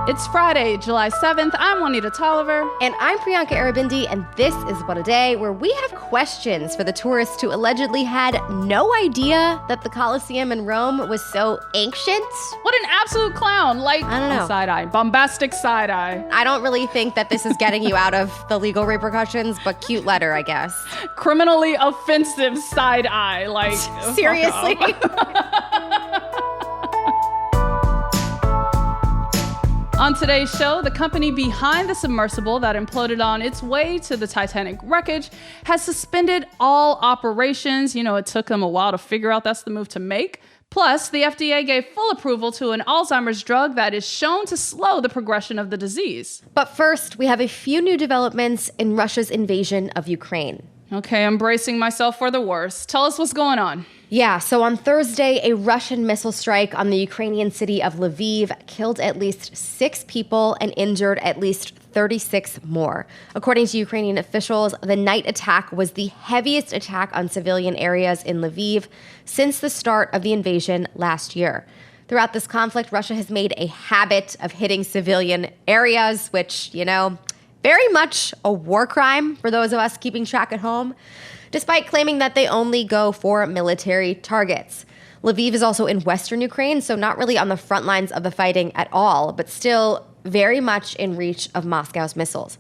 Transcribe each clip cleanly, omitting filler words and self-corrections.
It's Friday, July 7th. I'm Juanita Tolliver. And I'm Priyanka Aribindi, and this is What a Day, where we have questions for the tourists who allegedly had no idea that the Colosseum in Rome was so ancient. What an absolute clown. I don't know. Side-eye. Bombastic side-eye. I don't really think that this is getting you out of the legal repercussions, but cute letter, I guess. Criminally offensive side-eye. Seriously? On today's show, the company behind the submersible that imploded on its way to the Titanic wreckage has suspended all operations. It took them a while to figure out that's the move to make. Plus, the FDA gave full approval to an Alzheimer's drug that is shown to slow the progression of the disease. But first, we have a few new developments in Russia's invasion of Ukraine. Okay, I'm bracing myself for the worst. Tell us what's going on. Yeah, so on Thursday, a Russian missile strike on the Ukrainian city of Lviv killed at least 6 people and injured at least 36 more. According to Ukrainian officials, the night attack was the heaviest attack on civilian areas in Lviv since the start of the invasion last year. Throughout this conflict, Russia has made a habit of hitting civilian areas, which, very much a war crime for those of us keeping track at home, despite claiming that they only go for military targets. Lviv is also in western Ukraine, so not really on the front lines of the fighting at all, but still very much in reach of Moscow's missiles.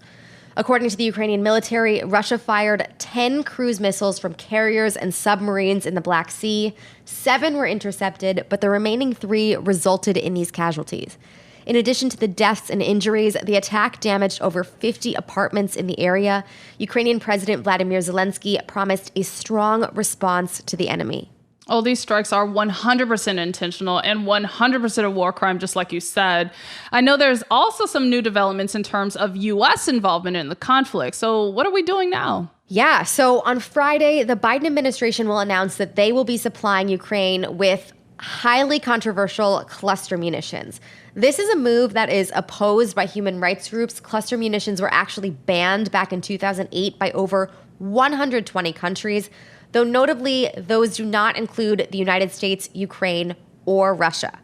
According to the Ukrainian military, Russia fired 10 cruise missiles from carriers and submarines in the Black Sea. 7 were intercepted, but the remaining 3 resulted in these casualties. In addition to the deaths and injuries, the attack damaged over 50 apartments in the area. Ukrainian President Vladimir Zelensky promised a strong response to the enemy. Oh, these strikes are 100% intentional and 100% a war crime, just like you said. I know there's also some new developments in terms of U.S. involvement in the conflict. So what are we doing now? Yeah, so on Friday, the Biden administration will announce that they will be supplying Ukraine with highly controversial cluster munitions. This is a move that is opposed by human rights groups. Cluster munitions were actually banned back in 2008 by over 120 countries, though notably, those do not include the United States, Ukraine, or Russia.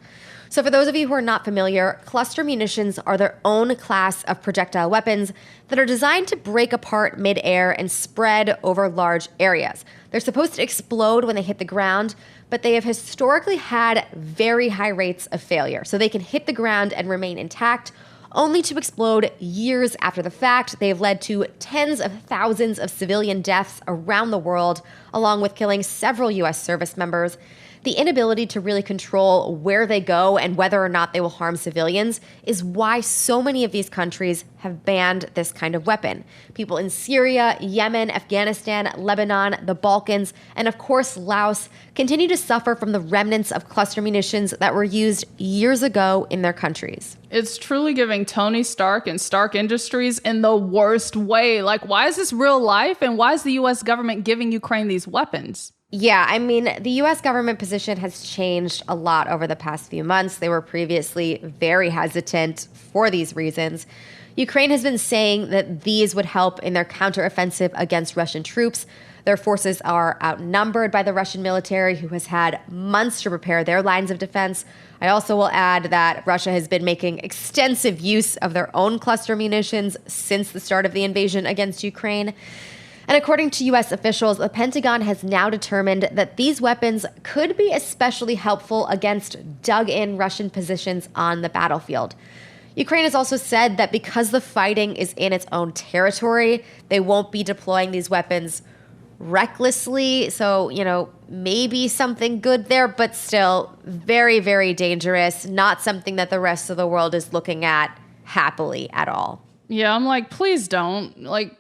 So for those of you who are not familiar, cluster munitions are their own class of projectile weapons that are designed to break apart midair and spread over large areas. They're supposed to explode when they hit the ground, but they have historically had very high rates of failure. So they can hit the ground and remain intact, only to explode years after the fact. They have led to tens of thousands of civilian deaths around the world, along with killing several U.S. service members. The inability to really control where they go and whether or not they will harm civilians is why so many of these countries have banned this kind of weapon. People in Syria, Yemen, Afghanistan, Lebanon, the Balkans, and of course Laos continue to suffer from the remnants of cluster munitions that were used years ago in their countries. It's truly giving Tony Stark and Stark Industries in the worst way. Why is this real life, and why is the U.S. government giving Ukraine these weapons? Yeah, the U.S. government position has changed a lot over the past few months. They were previously very hesitant for these reasons. Ukraine has been saying that these would help in their counteroffensive against Russian troops. Their forces are outnumbered by the Russian military, who has had months to prepare their lines of defense. I also will add that Russia has been making extensive use of their own cluster munitions since the start of the invasion against Ukraine. And according to U.S. officials, the Pentagon has now determined that these weapons could be especially helpful against dug-in Russian positions on the battlefield. Ukraine has also said that because the fighting is in its own territory, they won't be deploying these weapons recklessly. So, maybe something good there, but still very, very dangerous. Not something that the rest of the world is looking at happily at all. Yeah, I'm please don't.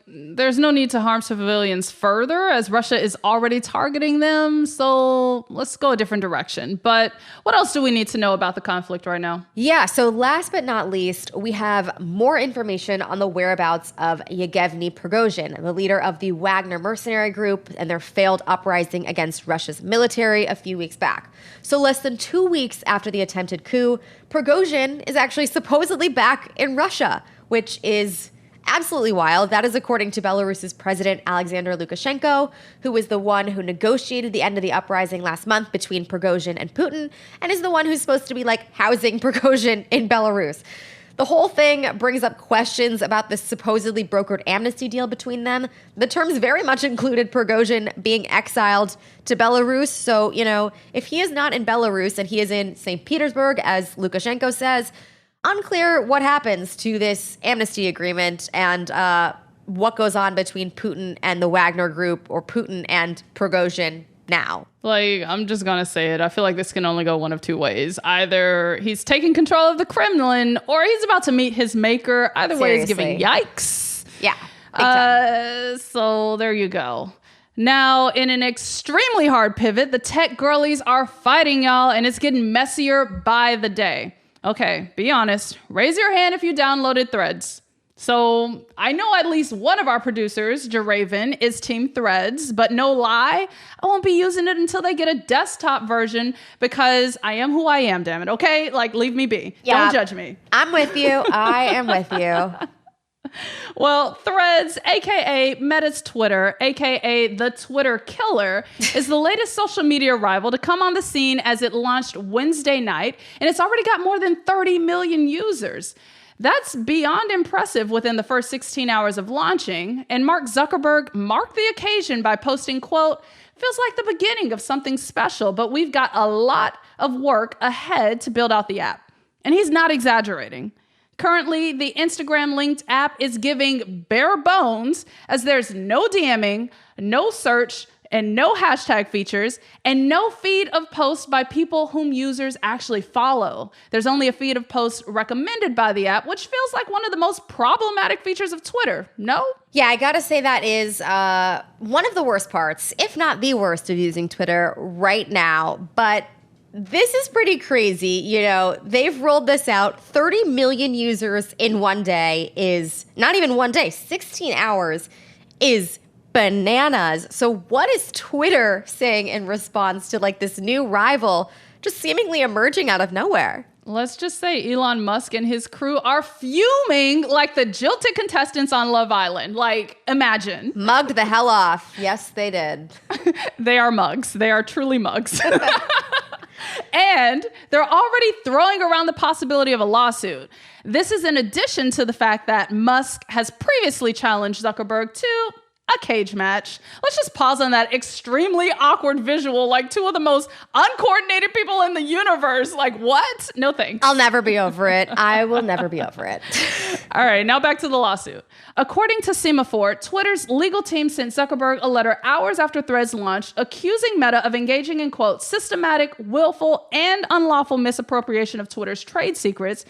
There's no need to harm civilians further, as Russia is already targeting them. So let's go a different direction. But what else do we need to know about the conflict right now? Yeah, so last but not least, we have more information on the whereabouts of Yevgeny Prigozhin, the leader of the Wagner mercenary group, and their failed uprising against Russia's military a few weeks back. So less than 2 weeks after the attempted coup, Prigozhin is actually supposedly back in Russia, which is absolutely wild. That is according to Belarus's President Alexander Lukashenko, who was the one who negotiated the end of the uprising last month between Prigozhin and Putin, and is the one who's supposed to be housing Prigozhin in Belarus. The whole thing brings up questions about the supposedly brokered amnesty deal between them. The terms very much included Prigozhin being exiled to Belarus. So, if he is not in Belarus and he is in St. Petersburg, as Lukashenko says, unclear what happens to this amnesty agreement and what goes on between Putin and the Wagner Group, or Putin and Prigozhin now. I'm just going to say it. I feel like this can only go one of two ways. Either he's taking control of the Kremlin or he's about to meet his maker. Either way is giving yikes. Yeah. Big time. So there you go. Now, in an extremely hard pivot, the tech girlies are fighting, y'all, and it's getting messier by the day. Okay, be honest. Raise your hand if you downloaded Threads. So I know at least one of our producers, Jaraven, is Team Threads, but no lie, I won't be using it until they get a desktop version because I am who I am, damn it, okay? Leave me be. Yeah, don't judge me. I'm with you. I am with you. Well, Threads, aka Meta's Twitter, aka the Twitter killer, is the latest social media rival to come on the scene as it launched Wednesday night, and it's already got more than 30 million users. That's beyond impressive within the first 16 hours of launching, and Mark Zuckerberg marked the occasion by posting, quote, "Feels like the beginning of something special, but we've got a lot of work ahead to build out the app." And he's not exaggerating. Currently, the Instagram-linked app is giving bare bones as there's no DMing, no search, and no hashtag features, and no feed of posts by people whom users actually follow. There's only a feed of posts recommended by the app, which feels like one of the most problematic features of Twitter, no? Yeah, I gotta say that is one of the worst parts, if not the worst, of using Twitter right now. But this is pretty crazy. They've rolled this out. 30 million users in one day is, not even one day, 16 hours is bananas. So what is Twitter saying in response to this new rival just seemingly emerging out of nowhere? Let's just say Elon Musk and his crew are fuming like the jilted contestants on Love Island. Imagine. Mugged the hell off. Yes, they did. They are mugs. They are truly mugs. And they're already throwing around the possibility of a lawsuit. This is in addition to the fact that Musk has previously challenged Zuckerberg to a cage match. Let's just pause on that extremely awkward visual, two of the most uncoordinated people in the universe. What? No thanks. I'll never be over it. I will never be over it. All right, now back to the lawsuit. According to Semaphore, Twitter's legal team sent Zuckerberg a letter hours after Threads launched, accusing Meta of engaging in, quote, systematic, willful, and unlawful misappropriation of Twitter's trade secrets,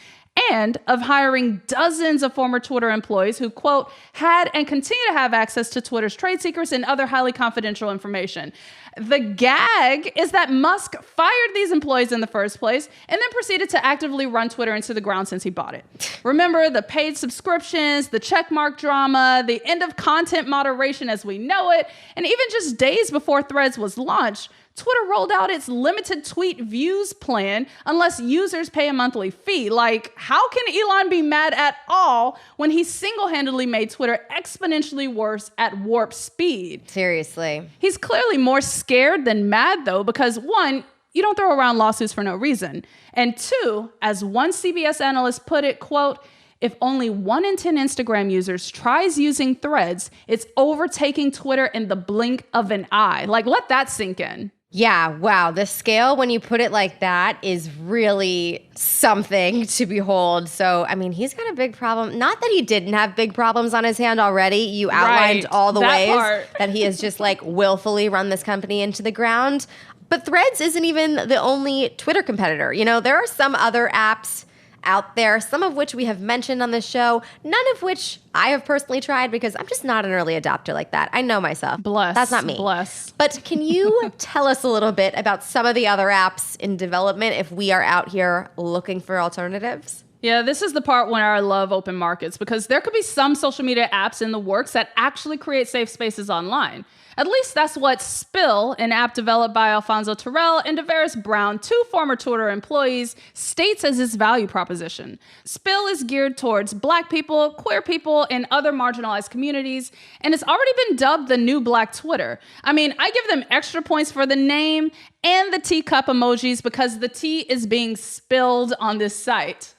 and of hiring dozens of former Twitter employees who, quote, had and continue to have access to Twitter's trade secrets and other highly confidential information. The gag is that Musk fired these employees in the first place and then proceeded to actively run Twitter into the ground since he bought it. Remember the paid subscriptions, the checkmark drama, the end of content moderation as we know it, and even just days before Threads was launched, Twitter rolled out its limited tweet views plan unless users pay a monthly fee. How can Elon be mad at all when he single-handedly made Twitter exponentially worse at warp speed? Seriously. He's clearly more scared than mad, though, because one, you don't throw around lawsuits for no reason. And two, as one CBS analyst put it, quote, if only 1 in 10 Instagram users tries using Threads, it's overtaking Twitter in the blink of an eye. Let that sink in. Yeah, wow. The scale, when you put it like that, is really something to behold. So, he's got a big problem. Not that he didn't have big problems on his hand already. You outlined all the ways that he has just willfully run this company into the ground. But Threads isn't even the only Twitter competitor. There are some other apps out there, some of which we have mentioned on this show, none of which I have personally tried because I'm just not an early adopter like that. I know myself. Bless. That's not me. Bless. But can you tell us a little bit about some of the other apps in development if we are out here looking for alternatives? Yeah, this is the part where I love open markets because there could be some social media apps in the works that actually create safe spaces online. At least that's what Spill, an app developed by Alfonso Terrell and Davaris Brown, 2 former Twitter employees, states as its value proposition. Spill is geared towards Black people, queer people, and other marginalized communities, and it's already been dubbed the new Black Twitter. I give them extra points for the name and the teacup emojis because the tea is being spilled on this site.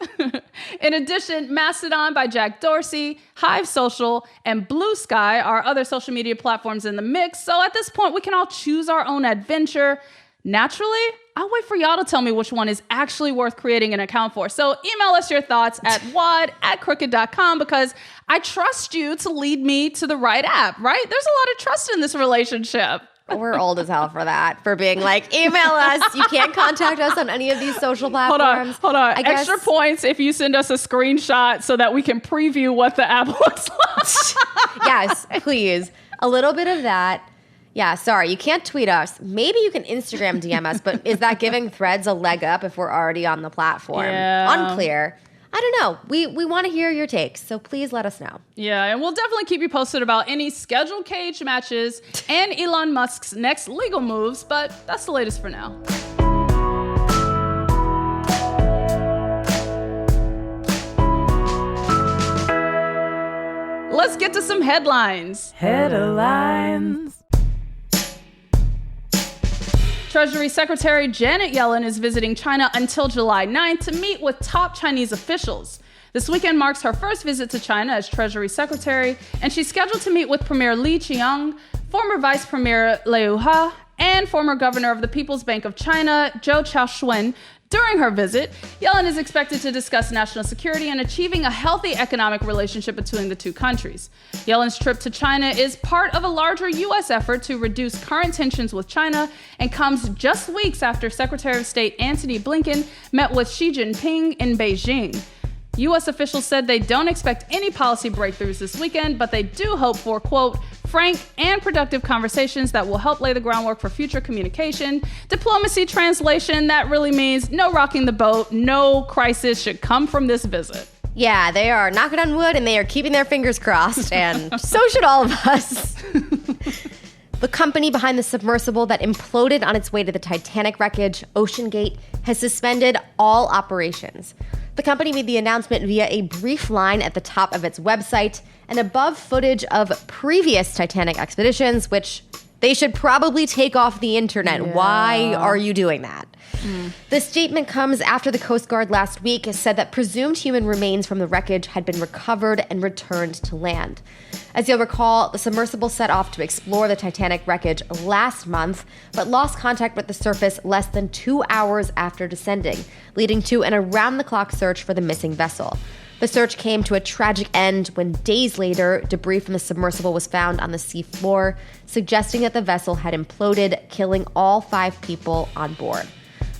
In addition, Mastodon by Jack Dorsey, Hive Social, and Blue Sky are other social media platforms in the mix. So at this point, we can all choose our own adventure. Naturally, I'll wait for y'all to tell me which one is actually worth creating an account for. So email us your thoughts at wad@crooked.com because I trust you to lead me to the right app, right? There's a lot of trust in this relationship. We're old as hell for that, for being like, email us. You can't contact us on any of these social platforms. Hold on. Extra points if you send us a screenshot so that we can preview what the app looks like. Yes, please. A little bit of that. Yeah, sorry, you can't tweet us. Maybe you can Instagram DM us, but is that giving Threads a leg up if we're already on the platform? Yeah. Unclear. I don't know. We want to hear your takes, so please let us know. Yeah, and we'll definitely keep you posted about any scheduled cage matches and Elon Musk's next legal moves, but that's the latest for now. Let's get to some headlines. Headlines. Treasury Secretary Janet Yellen is visiting China until July 9th to meet with top Chinese officials. This weekend marks her first visit to China as Treasury Secretary, and she's scheduled to meet with Premier Li Qiang, former Vice Premier Liu He, and former Governor of the People's Bank of China, Zhou Qiaoshun. During her visit, Yellen is expected to discuss national security and achieving a healthy economic relationship between the two countries. Yellen's trip to China is part of a larger U.S. effort to reduce current tensions with China and comes just weeks after Secretary of State Antony Blinken met with Xi Jinping in Beijing. U.S. officials said they don't expect any policy breakthroughs this weekend, but they do hope for, quote, frank and productive conversations that will help lay the groundwork for future communication. Diplomacy translation, that really means no rocking the boat, no crisis should come from this visit. Yeah, they are knocking on wood and they are keeping their fingers crossed, and so should all of us. The company behind the submersible that imploded on its way to the Titanic wreckage, OceanGate, has suspended all operations. The company made the announcement via a brief line at the top of its website and above footage of previous Titanic expeditions, which they should probably take off the internet. Yeah. Why are you doing that? The statement comes after the Coast Guard last week said that presumed human remains from the wreckage had been recovered and returned to land. As you'll recall, the submersible set off to explore the Titanic wreckage last month, but lost contact with the surface less than 2 hours after descending, leading to an around-the-clock search for the missing vessel. The search came to a tragic end when days later, debris from the submersible was found on the sea floor, suggesting that the vessel had imploded, killing all 5 people on board.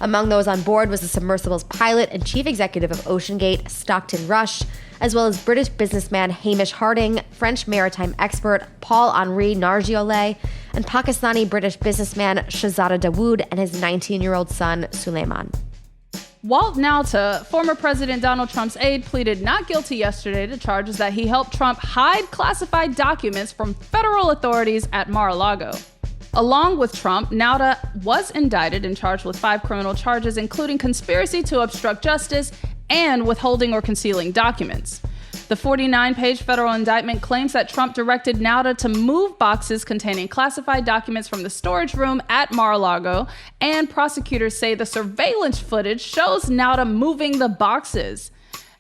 Among those on board was the submersible's pilot and chief executive of OceanGate, Stockton Rush, as well as British businessman Hamish Harding, French maritime expert Paul-Henri Nargeolet, and Pakistani-British businessman Shahzada Dawood and his 19-year-old son, Suleiman. Walt Nauta, former President Donald Trump's aide, pleaded not guilty yesterday to charges that he helped Trump hide classified documents from federal authorities at Mar-a-Lago. Along with Trump, Nauta was indicted and charged with 5 criminal charges, including conspiracy to obstruct justice and withholding or concealing documents. The 49-page federal indictment claims that Trump directed Nauta to move boxes containing classified documents from the storage room at Mar-a-Lago, and prosecutors say the surveillance footage shows Nauta moving the boxes.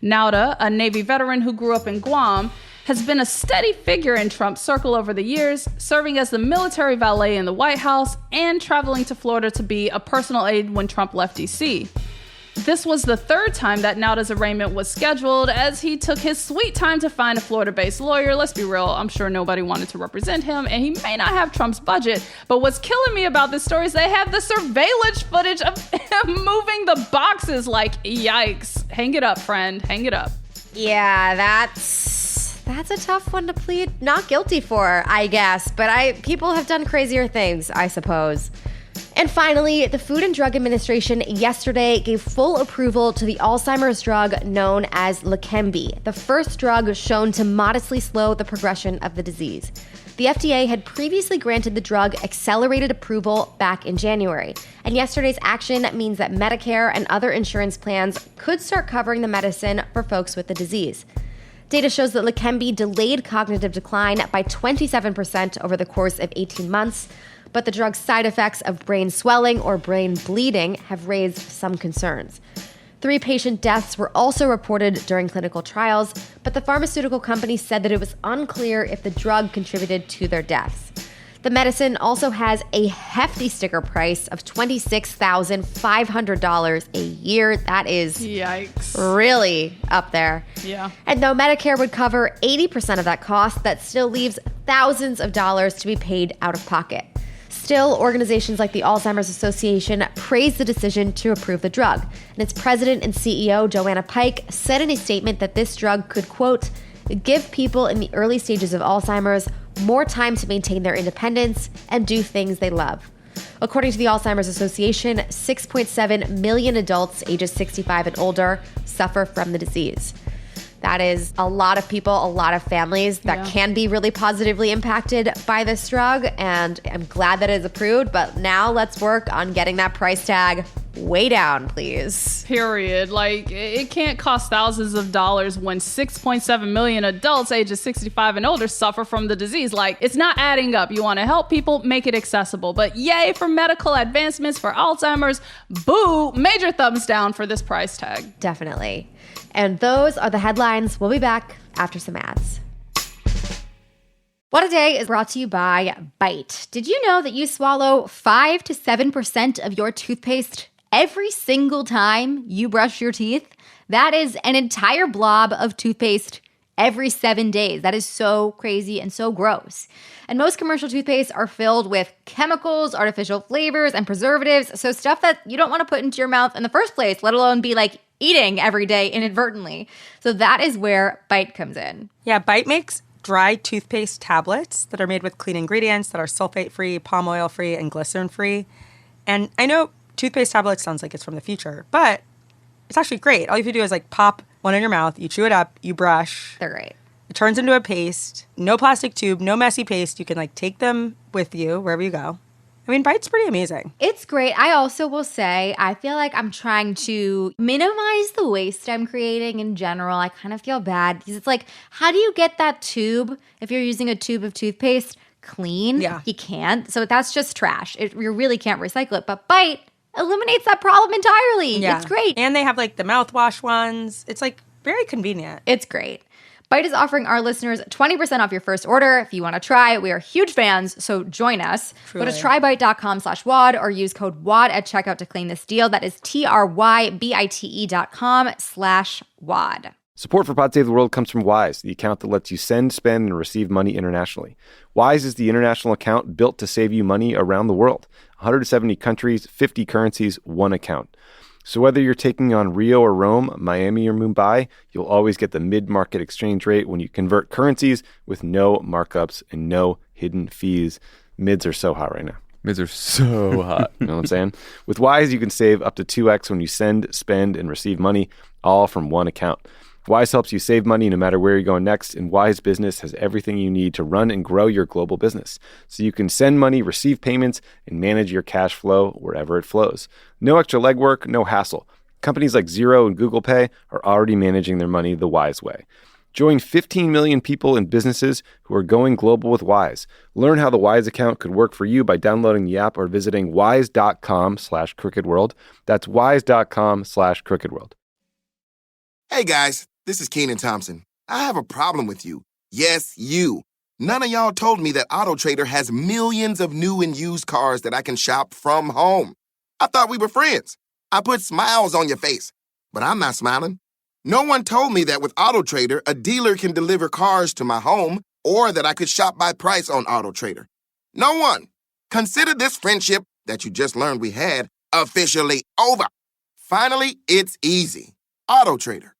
Nauta, a Navy veteran who grew up in Guam, has been a steady figure in Trump's circle over the years, serving as the military valet in the White House and traveling to Florida to be a personal aide when Trump left D.C. This was the 3rd time that Nauta's arraignment was scheduled, as he took his sweet time to find a Florida-based lawyer. Let's be real, I'm sure nobody wanted to represent him, and he may not have Trump's budget. But what's killing me about this story is they have the surveillance footage of him moving the boxes. Like, yikes. Hang it up, friend. Hang it up. Yeah, that's a tough one to plead not guilty for, I guess. But people have done crazier things, I suppose. And finally, the Food and Drug Administration yesterday gave full approval to the Alzheimer's drug known as Leqembi, the first drug shown to modestly slow the progression of the disease. The FDA had previously granted the drug accelerated approval back in January, and yesterday's action means that Medicare and other insurance plans could start covering the medicine for folks with the disease. Data shows that Leqembi delayed cognitive decline by 27% over the course of 18 months, but the drug's side effects of brain swelling or brain bleeding have raised some concerns. 3 patient deaths were also reported during clinical trials, but the pharmaceutical company said that it was unclear if the drug contributed to their deaths. The medicine also has a hefty sticker price of $26,500 a year. That is yikes, really up there. Yeah. And though Medicare would cover 80% of that cost, that still leaves thousands of dollars to be paid out of pocket. Still, organizations like the Alzheimer's Association praised the decision to approve the drug. And its president and CEO, Joanna Pike, said in a statement that this drug could, quote, give people in the early stages of Alzheimer's more time to maintain their independence and do things they love. According to the Alzheimer's Association, 6.7 million adults ages 65 and older suffer from the disease. That is a lot of people, a lot of families that can be really positively impacted by this drug, and I'm glad that it is approved, but now let's work on getting that price tag way down, please. Period. Like, it can't cost thousands of dollars when 6.7 million adults ages 65 and older suffer from the disease. Like, it's not adding up. You want to help people, make it accessible. But yay for medical advancements for Alzheimer's. Boo, major thumbs down for this price tag. Definitely. And those are the headlines. We'll be back after some ads. What a Day is brought to you by Bite. Did you know that you swallow 5 to 7% of your toothpaste every single time you brush your teeth? That is an entire blob of toothpaste every 7 days. That is so crazy and so gross. And most commercial toothpaste are filled with chemicals, artificial flavors, and preservatives. So stuff that you don't want to put into your mouth in the first place, let alone be like eating every day inadvertently. So that is where Bite comes in. Yeah, Bite makes dry toothpaste tablets that are made with clean ingredients that are sulfate-free, palm oil-free, and glycerin-free. And I know toothpaste tablets sounds like it's from the future, but it's actually great. All you have to do is like pop one in your mouth, you chew it up, you brush. They're great. It turns into a paste. No plastic tube, no messy paste. You can like take them with you wherever you go. I mean, Bite's pretty amazing. It's great. I also will say, I feel like I'm trying to minimize the waste I'm creating in general. I kind of feel bad because it's like, how do you get that tube, if you're using a tube of toothpaste, clean? Yeah. You can't. So that's just trash. You really can't recycle it. But Bite eliminates that problem entirely. Yeah. It's great. And they have like the mouthwash ones. It's like very convenient. It's great. Bite is offering our listeners 20% off your first order. If you want to try, we are huge fans, so join us. Truly. Go to trybite.com/WAD or use code WAD at checkout to claim this deal. That is TRYBITE.com/WAD. Support for Pod Save the World comes from Wise, the account that lets you send, spend, and receive money internationally. Wise is the international account built to save you money around the world. 170 countries, 50 currencies, one account. So whether you're taking on Rio or Rome, Miami or Mumbai, you'll always get the mid-market exchange rate when you convert currencies with no markups and no hidden fees. Mids are so hot right now. Mids are so hot. You know what I'm saying? With Wise, you can save up to 2x when you send, spend, and receive money, all from one account. Wise helps you save money no matter where you're going next, and Wise Business has everything you need to run and grow your global business. So you can send money, receive payments, and manage your cash flow wherever it flows. No extra legwork, no hassle. Companies like Xero and Google Pay are already managing their money the Wise way. Join 15 million people and businesses who are going global with Wise. Learn how the Wise account could work for you by downloading the app or visiting wise.com/crookedworld. That's wise.com/crookedworld. Hey guys, this is Keenan Thompson. I have a problem with you. Yes, you. None of y'all told me that AutoTrader has millions of new and used cars that I can shop from home. I thought we were friends. I put smiles on your face, but I'm not smiling. No one told me that with AutoTrader, a dealer can deliver cars to my home or that I could shop by price on AutoTrader. No one. Consider this friendship that you just learned we had officially over. Finally, it's easy. AutoTrader.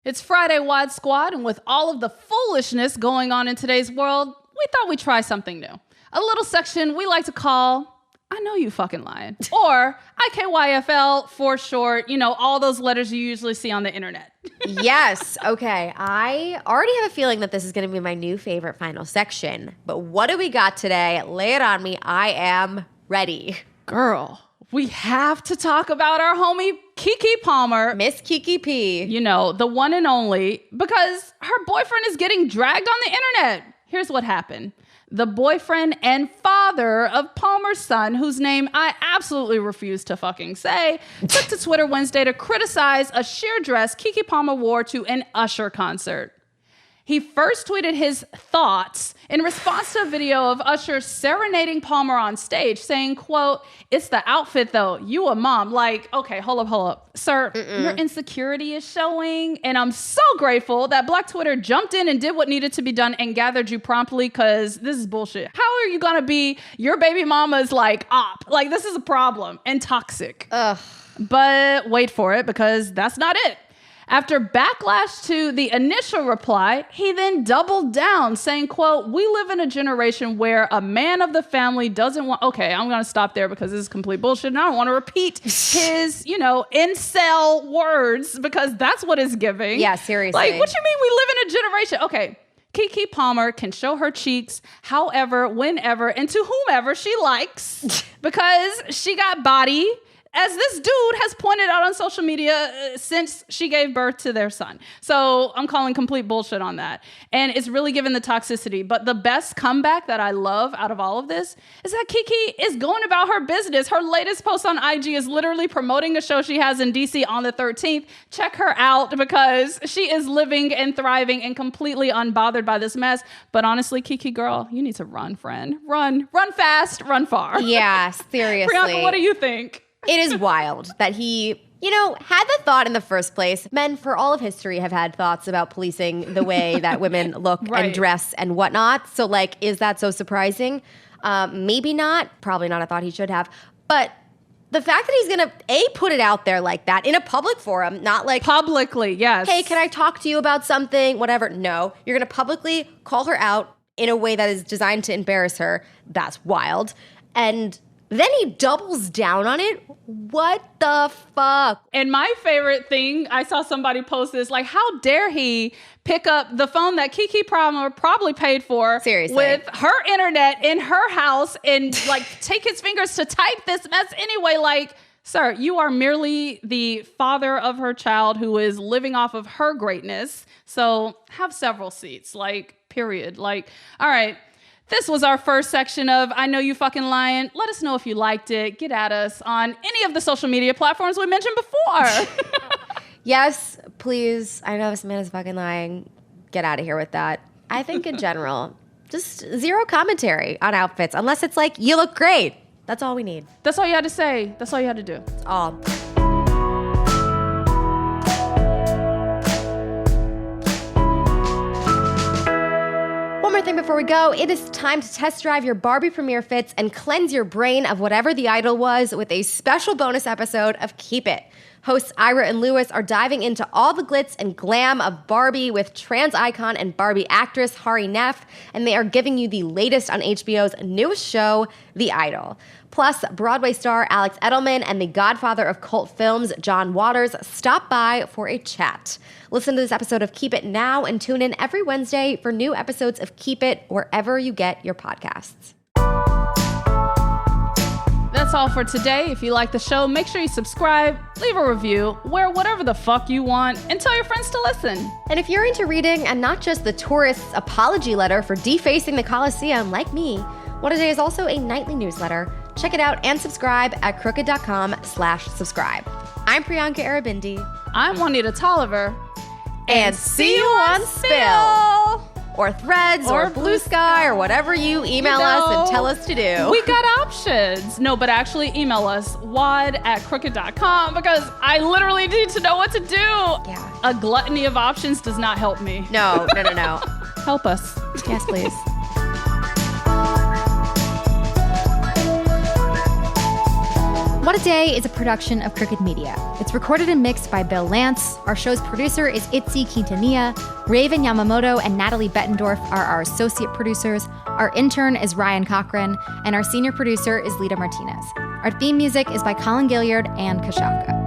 It's Friday, Wad Squad, and with all of the foolishness going on in today's world, we thought we'd try something new. A little section we like to call, I Know You Fucking Lying, or IKYFL for short, you know, all those letters you usually see on the internet. Yes. Okay. I already have a feeling that this is going to be my new favorite final section, but what do we got today? Lay it on me. I am ready. Girl, we have to talk about our homie Kiki Palmer. Miss Kiki P. You know, the one and only, because her boyfriend is getting dragged on the internet. Here's what happened. the boyfriend and father of Palmer's son, whose name I absolutely refuse to fucking say, took to Twitter Wednesday to criticize a sheer dress Kiki Palmer wore to an Usher concert. He first tweeted his thoughts in response to a video of Usher serenading Palmer on stage, saying, quote, "It's the outfit though, you a mom." Like, okay, hold up. Sir, your insecurity is showing. And I'm so grateful that Black Twitter jumped in and did what needed to be done and gathered you promptly, because this is bullshit. How are you gonna be your baby mama's like op? Like, this is a problem and toxic. Ugh. But wait for it, because that's not it. After backlash to the initial reply, he then doubled down, saying, quote, "We live in a generation where a man of the family doesn't want..." Okay, I'm going to stop there because this is complete bullshit, and I don't want to repeat his, incel words, because that's what it's giving. Yeah, seriously. Like, what you mean we live in a generation? Okay, Kiki Palmer can show her cheeks however, whenever, and to whomever she likes, because she got body, as this dude has pointed out on social media since she gave birth to their son. So I'm calling complete bullshit on that. And it's really given the toxicity. But the best comeback that I love out of all of this is that Kiki is going about her business. Her latest post on IG is literally promoting a show she has in DC on the 13th. Check her out, because she is living and thriving and completely unbothered by this mess. But honestly, Kiki girl, you need to run, friend. Run fast, run far. Yeah, seriously. Priyanka, what do you think? It is wild that he, had the thought in the first place. Men for all of history have had thoughts about policing the way that women look Right. and dress and whatnot. So, is that so surprising? Maybe not. Probably not a thought he should have. But the fact that he's going to, put it out there like that in a public forum, not like... Publicly, yes. Hey, can I talk to you about something? Whatever. No. You're going to publicly call her out in a way that is designed to embarrass her. That's wild. And then he doubles down on it. What the fuck? And my favorite thing, I saw somebody post this, like, how dare he pick up the phone that Kiki Palmer probably paid for, seriously, with her internet in her house, and take his fingers to type this mess anyway. Like, sir, you are merely the father of her child who is living off of her greatness. So have several seats, period. All right. This was our first section of I Know You Fucking Lying. Let us know if you liked it. Get at us on any of the social media platforms we mentioned before. Yes, please. I know this man is fucking lying. Get out of here with that. I think in general, just zero commentary on outfits, unless it's like, you look great. That's all we need. That's all you had to say. That's all you had to do. That's all. One more thing before we go, it is time to test drive your Barbie premiere fits and cleanse your brain of whatever the idol was with a special bonus episode of Keep It. Hosts Ira and Lewis are diving into all the glitz and glam of Barbie with trans icon and Barbie actress Hari Neff, and they are giving you the latest on HBO's newest show, The Idol. Plus, Broadway star Alex Edelman and the godfather of cult films, John Waters, stop by for a chat. Listen to this episode of Keep It now and tune in every Wednesday for new episodes of Keep It wherever you get your podcasts. That's all for today. If you like the show, make sure you subscribe, leave a review, wear whatever the fuck you want, and tell your friends to listen. And if you're into reading and not just the tourist's apology letter for defacing the Colosseum like me, What A Day is also a nightly newsletter. Check it out and subscribe at crooked.com/subscribe. I'm Priyanka Arabindi. I'm Juanita Tolliver. And see you on Spill! Or Threads, or Blue Sky, or whatever you email us and tell us to do. We got options. No, but actually email us, wad@crooked.com, because I literally need to know what to do. Yeah. A gluttony of options does not help me. No. Help us. Yes, please. What a Day is a production of Crooked Media. It's recorded and mixed by Bill Lance. Our show's producer is Itzi Quintanilla. Raven Yamamoto and Natalie Bettendorf are our associate producers. Our intern is Ryan Cochran. And our senior producer is Lita Martinez. Our theme music is by Colin Gilliard and Kashaka.